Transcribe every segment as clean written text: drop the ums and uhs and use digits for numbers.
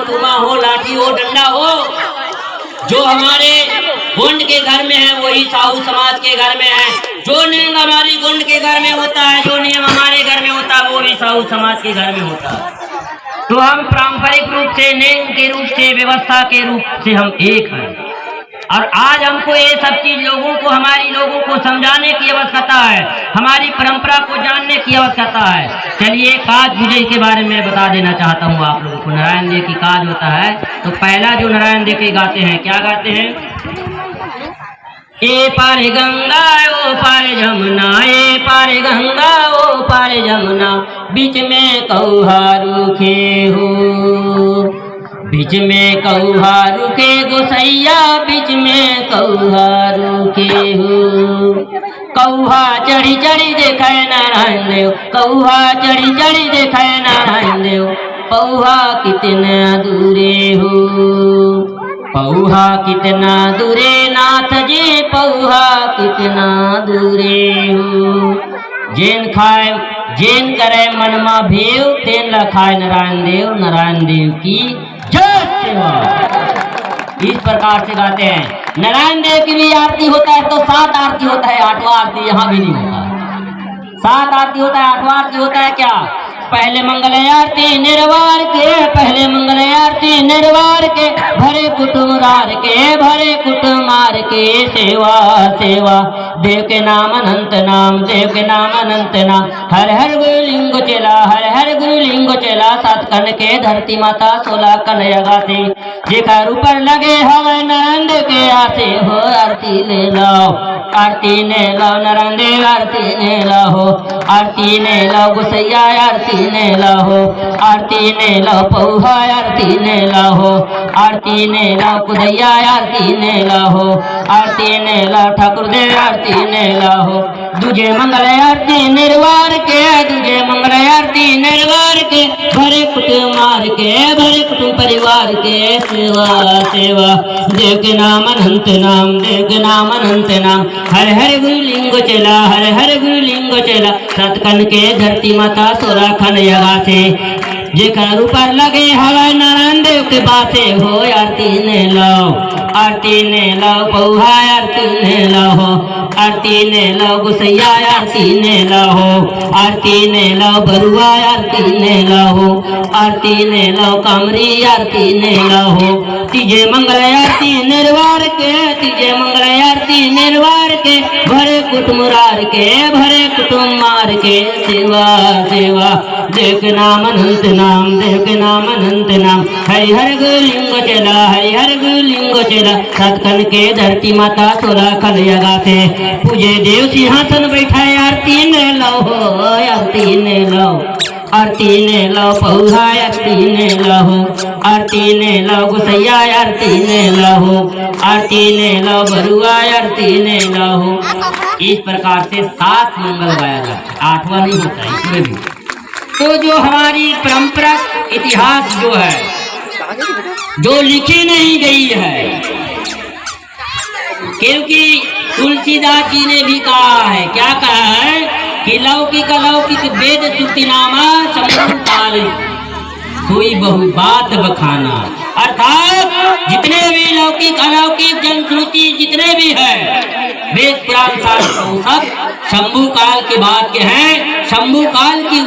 तुमा हो, लाठी हो, डंडा हो, जो हमारे गुंड के घर में है वही साहू समाज के घर में है। जो नियम हमारी गुंड के घर में होता है, जो नियम हमारे घर में होता है, वो भी साहू समाज के घर में होता है। तो हम पारंपरिक रूप से, नियम के रूप से, व्यवस्था के रूप से हम एक हैं। और आज हमको ये सब चीज लोगों को, हमारी लोगों को समझाने की आवश्यकता है, हमारी परंपरा को जानने की आवश्यकता है। चलिए काज पूजे के बारे में बता देना चाहता हूँ आप लोगों को। नारायण देव की काज होता है तो पहला जो नारायण देव के गाते हैं, क्या गाते हैं? ए पार गंगा ओ पार जमुना, ए पार गंगा ओ पार जमुना, बीच में कौहा रूखे हो, बीच में कौहा रुके गोसैया, बीच में कौहा रुके हो। कौहा चढ़ी चढ़ी देखे नारायण देव, कौहा चढ़ी चढ़ी देखे नारायण देव, पौहा कितना दूरे हो, पौहा कितना दूरे नाथ जी, पौहा कितना दूरे हो। जेन खाए जेन करे मनमा भेव, तेन लखाए नारायण देव, नारायण देव की जय सेवा। इस प्रकार से गाते हैं। नारायण देव की भी आरती होता है तो 7 आरती होता है, 8वां आरती यहाँ भी नहीं होता। 7 आरती होता है, 8वां आरती होता है क्या? पहले मंगल आरती निर्वार के, पहले मंगल आरती निर्वार के, भरे कुटुमार के, भरे कुटुमार के, सेवा सेवा देव के नाम अनंत नाम, देव के नाम अनंत नाम, हर हर गुरु लिंग चला, हर हर गुरु लिंग चला, 7 कन के धरती माता 16 कन अगासे, जेकर ऊपर लगे हवा नंद के आसे हो, आरती ले लो, आरती ने लो नारायण देव, आरती ने लो, आरती ने लो गोसैया, आरती ने लो, आरती ने लो पौहा, आरती ने लो, आरती ने लो कुदैया, आरती ने लो, आरती ने लो ठाकुर देव, आरती ने लो। दूजे मंगल आरती निर्वार के, दूजे मंगल आरती निर्वार के, भरे कुटुमार के, भरे कुटुंब परिवार के, सेवा सेवा देव के नाम अनंत नाम, देव के नाम अनंत नाम, हर हर गुरु लिंग चला, हर हर गुरु लिंग चला, 7 कन के धरती माता 16 खन अगासे, जेकर ऊपर लगे हवा नारायण देव के बासे हो, आरती ने लो, आरती ने लो पौहा, आरती ने लो, आरती ने लो गोसैया, आरती ने लो, आरती ने लो बरुआ, आरती ने लो, आरती ने लो कामरी, आरती ने लो। तीजे मंगल आरती निर्वार के, तीजे मंगल आरती निर्वार के, भरे कुटुमार के, भरे कुटुमार के, सेवा सेवा देव के नाम अनंत नाम, देव के नाम अनंत नाम, हरि हर गुरु लिंग चला, हरि हर गुरु लिंग चला, 7 कन के धरती माता 16 खन अगासे, पूजे देव सिंहासन बैठाए, आरती ने लो, आरती ने लो, आरती ने लो पौहा, आरती ने लो, आरती ने लो गोसैया, आरती ने लो, आरती ने लो बरुआ, आरती ने लो। इस प्रकार से 7 मंगल गाया जाता है, 8वां नहीं होता है इसमें भी। तो जो हमारी परंपरा इतिहास जो है, जो लिखी नहीं गई है, क्योंकि तुलसीदास जी ने भी कहा है, क्या कहा है कि लौकिक अलौकिक वेद श्रुतिनामा समकाल कोई बहु बात बखाना, अर्थात जितने भी लौकिक अलौकिक जनश्रुति जितने भी है, वेद पुराण शास्त्र सब शंभु काल के बाद के हैं, शंभु काल की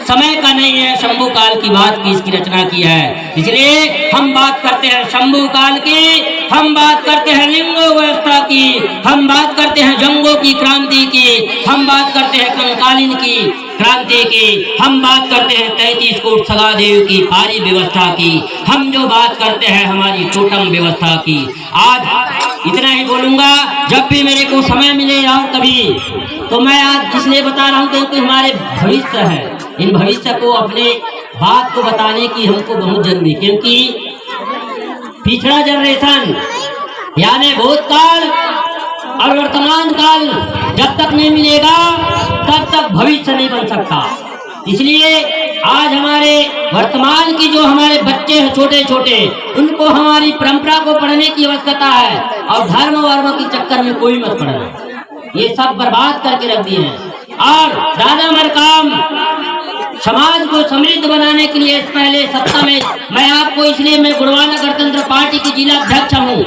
समय का नहीं है, शंभु काल की बात की इसकी रचना की है। इसलिए हम बात करते हैं शंभु काल की, हम बात करते हैं लिंगो व्यवस्था की, हम बात करते हैं जंगों की क्रांति की, हम बात करते हैं कंकालीन की क्रांति की, हम बात करते हैं 33 कोट सगादेव की भारी व्यवस्था की, हम जो बात करते हैं हमारी टोटम व्यवस्था की। आज इतना ही बोलूंगा, जब भी मेरे को समय मिले और कभी, तो मैं आज इसलिए बता रहा हूँ क्योंकि हमारे भविष्य है, इन भविष्य को अपने बात को बताने की हमको बहुत जरूरी, क्योंकि पिछड़ा जनरेशन यानी भूतकाल और वर्तमान काल जब तक नहीं मिलेगा तब तक भविष्य नहीं बन सकता। इसलिए आज हमारे वर्तमान की जो हमारे बच्चे हैं छोटे छोटे, उनको हमारी परंपरा को पढ़ने की आवश्यकता है, और धर्म वर्म के चक्कर में कोई मत पड़ना, ये सब बर्बाद करके रख दिए हैं। और दादा मरकाम समाज को समृद्ध बनाने के लिए पहले सत्ता में मैं आपको इसलिए मैं गुड़वाना गणतंत्र पार्टी की जिला अध्यक्ष हूँ।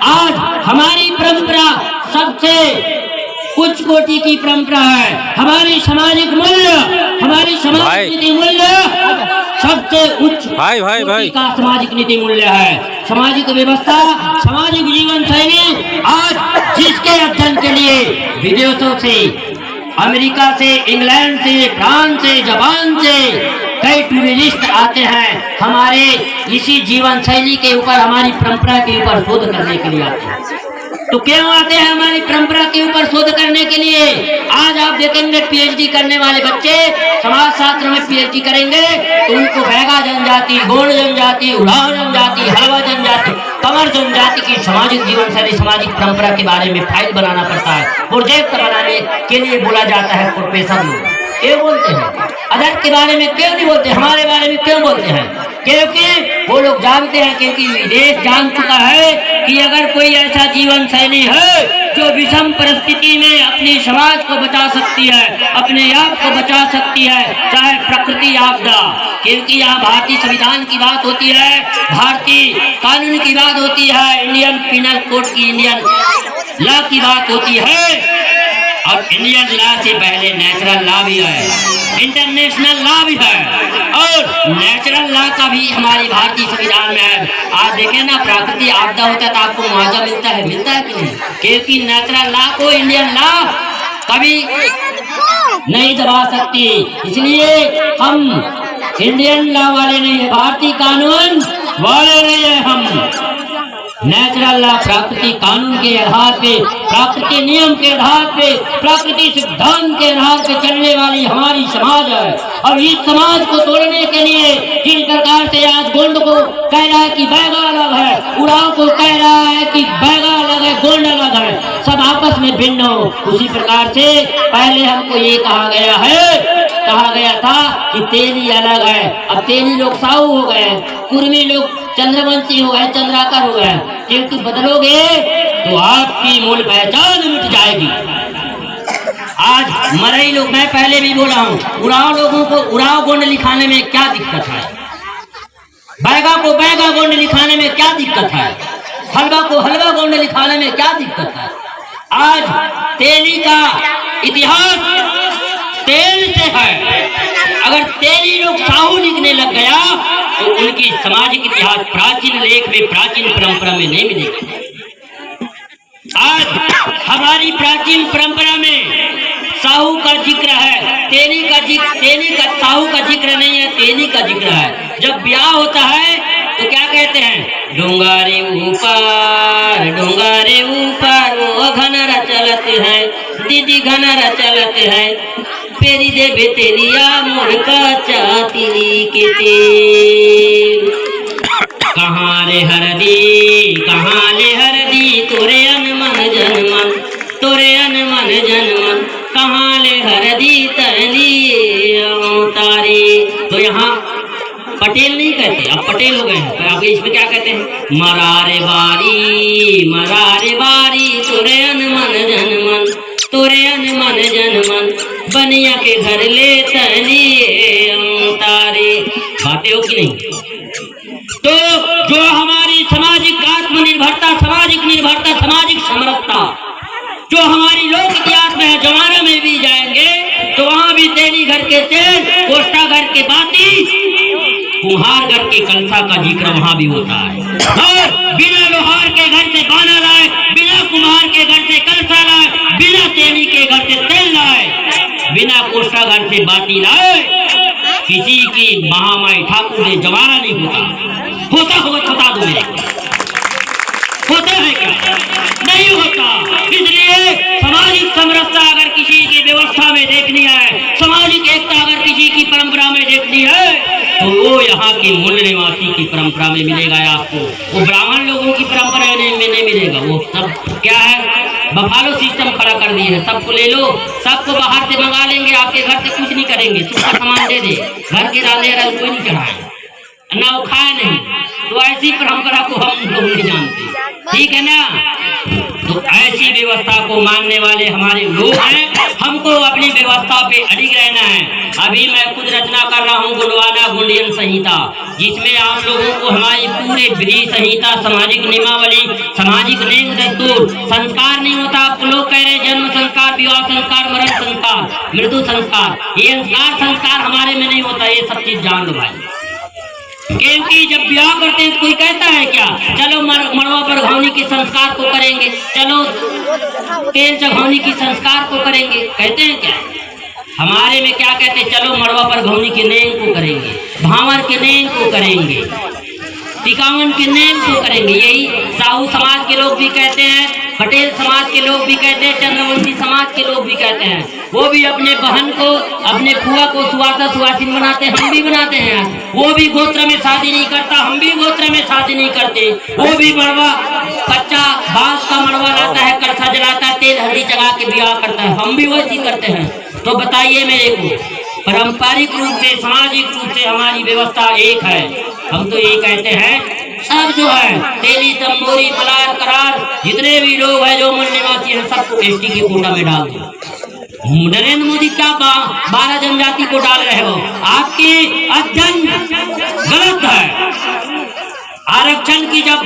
आज हमारी परंपरा सबसे उच्च कोटि की परंपरा है। हमारी सामाजिक मूल्य, हमारी सामाजिक नीति मूल्य सबसे उच्च कोटि का सामाजिक नीति मूल्य है। सामाजिक व्यवस्था, सामाजिक जीवन शैली आज जिसके अध्ययन के लिए विदेशों से, अमेरिका से, इंग्लैंड से, फ्रांस से, जापान से कई टूरिस्ट आते हैं, हमारे इसी जीवन शैली के ऊपर, हमारी परंपरा के ऊपर शोध करने के लिए आते हैं। तो क्यों आते हैं? हमारी परंपरा के ऊपर शोध करने के लिए। आज आप देखेंगे पीएचडी करने वाले बच्चे समाज शास्त्र में पीएचडी करेंगे तो उनको बैगा जनजाति, गोंड जनजाति, उरांव जनजाति, हलवा जनजाति, कंवर जनजाति की सामाजिक जीवन शैली, सामाजिक परंपरा के बारे में फाइल बनाना पड़ता है। प्रोजेक्ट बनाने के लिए बोला जाता है प्रोफेसर लोग। क्यों बोलते हैं? अदर के बारे में क्यों नहीं बोलते? हमारे बारे में क्यों बोलते हैं? क्योंकि वो लोग जानते हैं, क्योंकि विदेश जान चुका है कि अगर कोई ऐसा जीवन शैली है जो विषम परिस्थिति में अपनी समाज को बचा सकती है, अपने आप को बचा सकती है, चाहे प्रकृति आपदा, क्योंकि यहाँ भारतीय संविधान की बात होती है, भारतीय कानून की बात होती है, इंडियन पिनल कोड की, इंडियन लॉ की बात होती है। और इंडियन लॉ से पहले नेचुरल लॉ भी है, इंटरनेशनल लॉ भी है, और नेचुरल लॉ का भी हमारी भारतीय संविधान में है। आज देखें ना, प्राकृतिक आपदा होता है तो आपको मुआवजा मिलता है कि नहीं? क्योंकि नेचुरल लॉ को इंडियन लॉ कभी नहीं दबा सकती। इसलिए हम इंडियन लॉ वाले नहीं है, भारतीय कानून वाले नहीं है। हम नेचुरल लॉ, प्राकृतिक कानून के आधार पे, प्राकृतिक नियम के आधार पे, प्राकृतिक सिद्धांत के आधार पे चलने वाली हमारी समाज है। और इस समाज को तोड़ने के लिए जिस प्रकार से आज गोंड को कह रहा है कि बैगा अलग है, उरांव को कह रहा है कि बैगा अलग है, गोंड अलग है, सब आपस में भिन्न हो, उसी प्रकार से पहले हमको ये कहा गया था कि तेली अलग है। अब तेली लोग साहू हो गए, कुर्मी लोग चंद्रवंशी हो गए, चंद्राकर हो गए। क्योंकि बदलोगे तो आपकी मूल पहचान मिट जाएगी। आज मरई लोग, मैं पहले भी बोला हूँ, उराव लोगों को उराव गोंड लिखाने में क्या दिक्कत है? बैगा को बैगा गोंड लिखाने में क्या दिक्कत है? हलवा को हलवा गोंड लिखाने में क्या दिक्कत है? आज तेली का इतिहास तेल से है। अगर तेली लोग साहू लिखने लग गया तो उनकी सामाजिक इतिहास प्राचीन लेख में, प्राचीन परंपरा में नहीं मिलेगी। आज हमारी प्राचीन परंपरा में साहू का जिक्र है, तेली का साहू का जिक्र नहीं है, तेली का जिक्र है। जब ब्याह होता है तो क्या कहते हैं? डोंगारे ऊपर वो घनरा चलते हैं, दीदी घनरा चलते हैं, पेरी दे बेतेलिया मोर का चातिली के तेल। कहाँ ले हरदी तोरे अनमन जनमन, तोरे अनमन जनमन, कहाँ ले हरदी तलिए तारे। तो यहाँ पटेल नहीं कहते, अब पटेल हो गए हैं। आप इसमें क्या कहते हैं? मरारे बारी तोरे अनमन जनमन, तोरे अनमन जनमन, बनिया के घर ले तलिए तारे। बातें हो कि नहीं? तो जो हमारी सामाजिक आत्मनिर्भरता, सामाजिक निर्भरता, सामाजिक समरसता जो हमारी लोक इतिहास में है, जमाना में भी जाएंगे तो वहाँ भी तेली घर के तेल, कोष्टा घर के बाती, कुम्हार घर के कलसा का जिक्र वहाँ भी होता है। और बिना लोहार के घर से बाना लाए, बिना कुम्हार के घर से कलसा लाए, बिना तेली के घर से तेल लाए, बिना कोष्टा घर से बाती लाए, किसी की महामाई ठाकुर ने जमाना नहीं होता होगा तो बता दो मेरे को, होता है क्या? नहीं होता। इसलिए सामाजिक समरसता अगर किसी की व्यवस्था में देखनी है, सामाजिक एकता अगर किसी की परंपरा में देखनी है, तो वो यहाँ की मूल निवासी की परंपरा में मिलेगा आपको। वो ब्राह्मण लोगों की परंपरा में नहीं मिलेगा। वो सब क्या है? बफालो सिस्टम खड़ा कर दिए है, सबको ले लो, सबको बाहर से मंगा लेंगे, आपके घर से कुछ नहीं करेंगे, सबका सामान दे दे, घर के राधे कोई नहीं चढ़ाए ना, वो खाए नहीं। तो ऐसी परंपरा को हम लोग नहीं जानते, ठीक है ना? तो ऐसी व्यवस्था को मानने वाले हमारे लोग हैं। हमको अपनी व्यवस्था पे अडिग रहना है। अभी मैं खुद रचना कर रहा हूँ गुणवाना गुंडियन संहिता, जिसमें आप लोगों को हमारी पूरे विधि संहिता, सामाजिक नियमावली, सामाजिक नियम दस्तूर, संस्कार नहीं होता। आप लोग कह रहे जन्म संस्कार, विवाह संस्कार, मरण संस्कार, मृत्यु संस्कार, ये संस्कार हमारे में नहीं होता। ये सब चीज जान लो भाई, क्योंकि जब ब्याह करते हैं कोई कहता है क्या, चलो मड़वा पर घावनी के संस्कार को करेंगे, चलो तेल चढ़ाने की संस्कार को करेंगे, कहते हैं क्या? हमारे में क्या कहते हैं, चलो मड़वा पर घावनी के नेम को करेंगे, भावर के नेम को करेंगे, टिकावन के नेम को करेंगे। यही साहू समाज के लोग भी कहते हैं, पटेल समाज के लोग भी कहते हैं, चंद्रवंशी समाज के लोग भी कहते हैं। वो भी अपने बहन को, अपने फुआ को सुवासा सुवासिन बनाते हैं, हम भी बनाते हैं। वो भी गोत्र में शादी नहीं करता, हम भी गोत्र में शादी नहीं करते। वो भी मड़वा कच्चा बांस का मड़वा लाता है, कलसा जलाता है, तेल हल्दी चढ़ा के ब्याह करता है, हम भी वही करते हैं। तो बताइए मेरे को, पारंपरिक रूप से, सामाजिक रूप से हमारी व्यवस्था एक है। हम तो ये कहते हैं सब जो है तेली तंबोरी मलार करार जितने भी लोग हैं जो मूल निवासी हैं सबको एसटी की कोटा में डाल दो। नरेंद्र मोदी क्या 12 जनजाति को डाल रहे हो? आपकी अध्ययन गलत है। आरक्षण की जब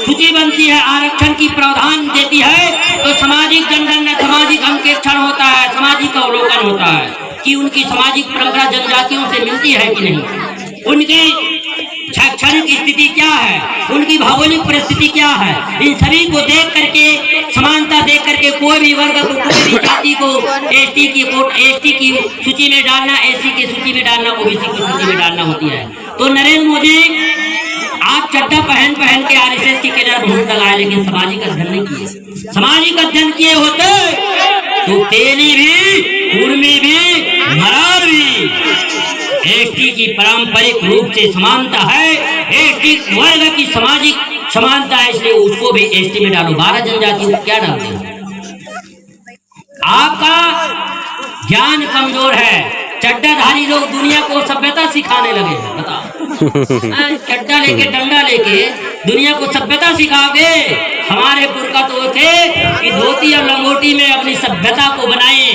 सूची बनती है, आरक्षण की प्रावधान देती है तो सामाजिक जनगणना, सामाजिक अंकेक्षण होता है, सामाजिक अवलोकन होता है कि उनकी सामाजिक परंपरा जनजातियों से मिलती है कि नहीं, उनकी शैक्षणिक स्थिति क्या है, उनकी भौगोलिक परिस्थिति क्या है। इन सभी को देख करके, समानता देख करके कोई भी वर्ग को, कोई भी जाति को एसटी की सूची में डालना, एससी की सूची में डालना, ओबीसी की सूची में डालना होती है। तो नरेंद्र मोदी आप चड्डा पहन के आरएसएस की केडर बहुत लगाए, लेकिन सामाजिक अध्ययन नहीं किए। सामाजिक अध्ययन किए होते तो तेली भी, उर्मी भी, मरार भी। एसटी की पारंपरिक रूप से समानता है, एसटी वर्ग की सामाजिक समानता है, इसलिए उसको भी एसटी में डालो। 12 जनजाति को क्या डालते हैं? आपका ज्ञान कमजोर है। चड्डाधारी लोग दुनिया को सभ्यता सिखाने लगे हैं, बताओ। चड्डा लेके, डंडा लेके दुनिया को सभ्यता सिखाओगे? हमारे पुरखा तो थे कि धोती और लंगोटी में अपनी सभ्यता को बनाए,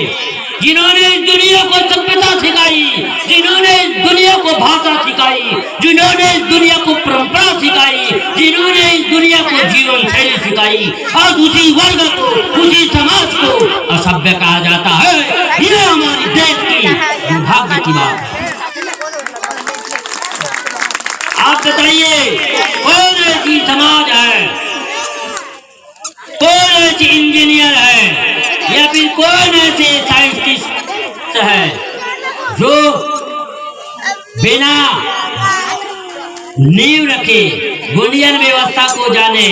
जिन्होंने इस दुनिया को सभ्यता सिखाई, जिन्होंने इस दुनिया को भाषा सिखाई, जिन्होंने इस दुनिया को परंपरा सिखाई, जिन्होंने इस दुनिया को जीवन शैली सिखाई, और उसी वर्ग को, उसी समाज को असभ्य कहा जाता है। ये हमारे देश की दुर्भाग्य की बात है। आप बताइए कौन ऐसी समाज है, कौन ऐसी इंजीनियर है, या फिर कौन ऐसे साइंटिस्ट है जो बिना नींव रखे गुंडियन व्यवस्था को जाने,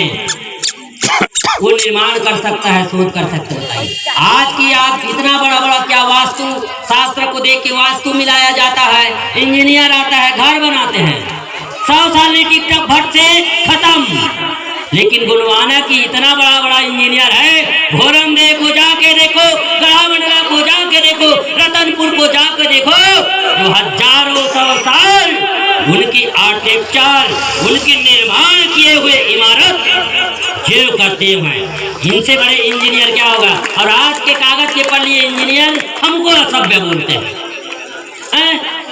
वो निर्माण कर सकता है, शोध कर सकता है। आज की आप इतना बड़ा बड़ा क्या वास्तु शास्त्र को देख के वास्तु मिलाया जाता है, इंजीनियर आता है, घर बनाते हैं, 100 साल में टिकटॉक भट्ट से खत्म। लेकिन गुणवाना की इतना बड़ा बड़ा इंजीनियर है, भोरमदेव को जाके देखो, गढ़ामंडला को जाके देखो, रतनपुर को जाके देखो, जो हजारों 100 साल उनकी आर्किटेक्चर, उनके निर्माण किए हुए इमारत जो करते हैं, इनसे बड़े इंजीनियर क्या होगा। और आज के कागज के पल्ले इंजीनियर हमको असभ्य बोलते हैं।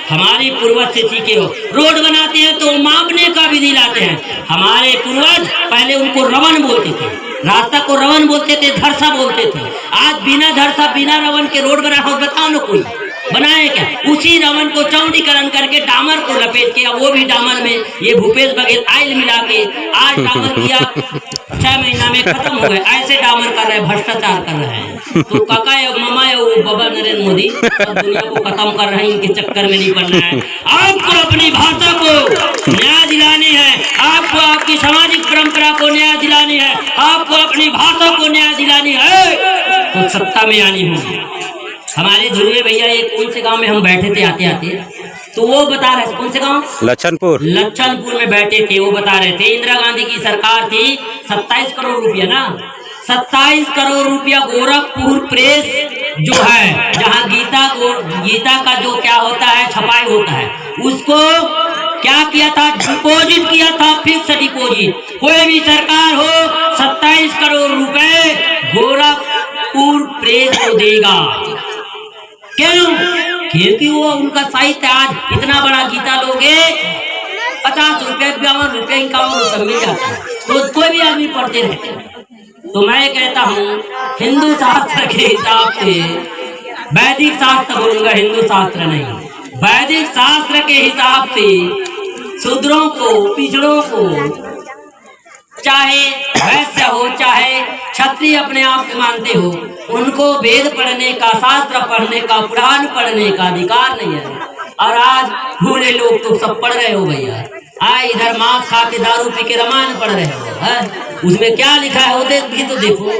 हमारे पूर्वज से सीखे हो, रोड बनाते हैं तो मापने का विधि लाते हैं। हमारे पूर्वज पहले उनको रवन बोलते थे, रास्ता को रवन बोलते थे, धरसा बोलते थे। आज बिना धरसा, बिना रवन के रोड बना हो, बताओ ना कोई बनाए क्या? उसी रवन को चौड़ीकरण करके डामर को लपेट के, वो भी डामर में ये भूपेश बघेल आयल मिला के आज डामर किया, 6 महीना में खत्म हो गए। ऐसे डामर कर रहे हैं, भ्रष्टाचार कर रहे हैं। तो काका या मामा या वो बाबा नरेंद्र मोदी सब दुनिया को खत्म कर रहे हैं, इनके चक्कर में नहीं पड़ना है। आपको अपनी भाषा को न्याय दिलानी है, आपको आपकी सामाजिक परंपरा को न्याय दिलानी है, आपको अपनी भाषा को न्याय दिलानी है, तो सत्ता में आनी होगी। हमारे ध्रुवे भैया एक कौन से गांव में हम बैठे थे आते आते, तो वो बता रहे थे, कौन से गांव? लच्छनपुर में बैठे थे। वो बता रहे थे इंदिरा गांधी की सरकार थी, 27 करोड़ रुपया ना, 27 करोड़ रुपया गोरखपुर प्रेस जो है, जहाँ गीता का जो क्या होता है, छपाई होता है, उसको क्या किया था, डिपॉजिट किया था, फिक्स डिपॉजिट। कोई भी सरकार हो 27 करोड़ रुपए गोरखपुर प्रेस को देगा। क्यों? क्योंकि वो उनका साहित्य आज इतना बड़ा गीता लोगे 50 रुपए 52 रुपए 51 रुपए मिल जाता है, तो कोई भी आदमी पढ़ते रहते हैं। तो मैं कहता हूँ हिंदू शास्त्र के हिसाब से, वैदिक शास्त्र बोलूंगा, हिंदू शास्त्र नहीं, वैदिक शास्त्र के हिसाब से शूद्रों को, पिछड़ों को, चाहे वैश्य हो चाहे क्षत्रिय अपने आप को मानते हो, उनको वेद पढ़ने का, शास्त्र पढ़ने का, पुराण पढ़ने का अधिकार नहीं है। और आज भूले लोग तो सब पढ़ रहे हो भैया, इधर मांस खा के दारू पी के रामायण पढ़ रहे हो है? उसमें क्या लिखा है वो भी तो देखो।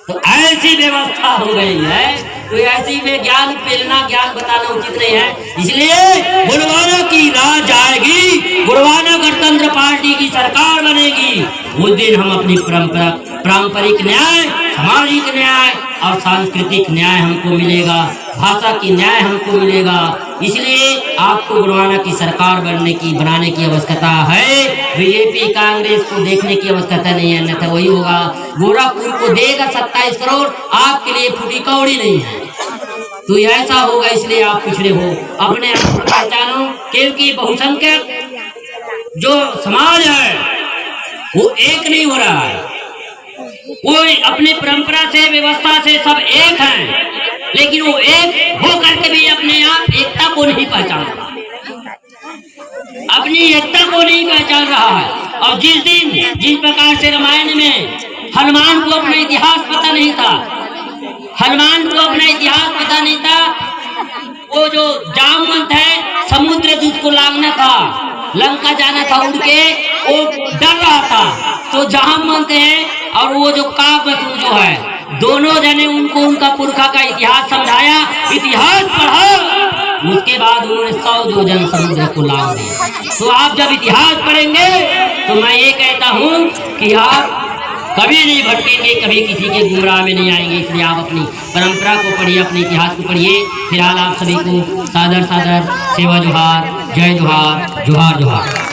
तो ऐसी व्यवस्था हो गई है, तो ऐसी में ज्ञान पेलना, ज्ञान बताना उचित नहीं है। इसलिए गोरवाना की राज आएगी, गोरवाना गणतंत्र पार्टी की सरकार बनेगी, उस दिन हम अपनी परंपरा, पारंपरिक न्याय, सामाजिक न्याय और सांस्कृतिक न्याय हमको मिलेगा, भाषा की न्याय हमको मिलेगा। इसलिए आपको गोरवाना की सरकार बनाने की आवश्यकता है। बीजेपी कांग्रेस को देखने की आवश्यकता नहीं है, अन्यथा वही होगा। गोरखपुर को देगा 27 करोड़, आपके लिए फूटी कौड़ी नहीं है, तो ऐसा होगा। इसलिए आप पिछड़े हो, अपने आप को पहचानो, क्योंकि बहुसंख्यक जो समाज है वो एक नहीं हो रहा है। वो अपनी परंपरा से, व्यवस्था से सब एक हैं, लेकिन वो एक हो करके भी अपने आप एकता को नहीं पहचान रहा, अपनी एकता को नहीं पहचान रहा है। और जिस प्रकार से रामायण में हनुमान को अपना इतिहास पता नहीं था, हनुमान को अपना इतिहास पता नहीं था, वो जो जामवंत है समुद्र जिसको लागना था, लंका जाना था उड़ के, वो डर रहा था। तो जामवंत है और वो जो काकबसु जो है, दोनों जने उनको उनका पुरखा का इतिहास समझाया, इतिहास पढ़ा, उसके बाद उन्होंने 100 योजन समुद्र को लांग दिया। तो आप जब इतिहास पढ़ेंगे तो मैं ये कहता हूँ कि आप कभी नहीं भटकेंगे, कभी किसी के गुमराह में नहीं आएंगे। इसलिए आप अपनी परंपरा को पढ़िए, अपने इतिहास को पढ़िए। फिलहाल आप सभी को सादर सादर सेवा जोहार, जय जोहार, जोहार जोहार।